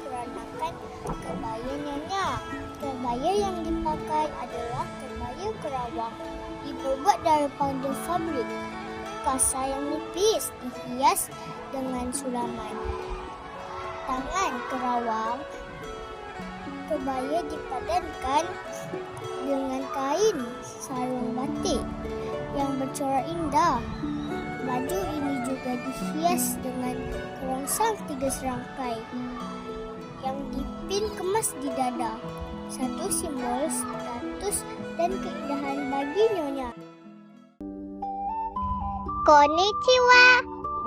peranakan kebaya nyonya. Kebaya yang dipakai adalah kebaya kerawang. Dibuat daripada fabrik kasa yang nipis, dihias dengan sulaman. Tangan kerawang kebaya dipadankan dengan kain sarung batik yang bercorak indah. Baju ini juga dihias dengan kerongsang 3 serangkai yang dipin kemas di dada. Satu simbol status dan keindahan bagi nyonya. Konnichiwa,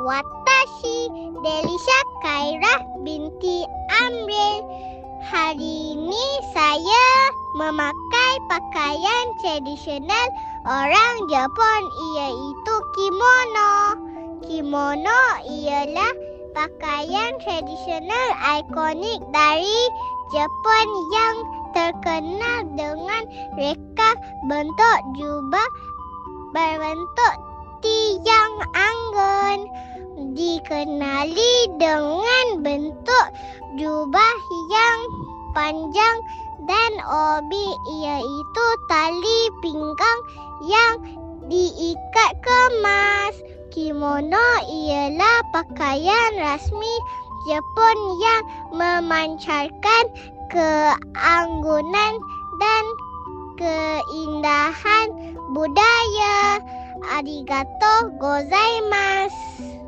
watashi Delisha Kairah binti Amril. Hari ini saya memakai pakaian tradisional orang Jepun, iaitu kimono. Kimono ialah pakaian tradisional ikonik dari Jepun yang terkenal dengan reka bentuk jubah berbentuk tiang anggun. Dikenali dengan bentuk jubah yang panjang dan obi, iaitu tali pinggang yang diikat kemas. Kimono ialah pakaian rasmi Jepun yang memancarkan keanggunan dan keindahan budaya. Arigatou gozaimasu.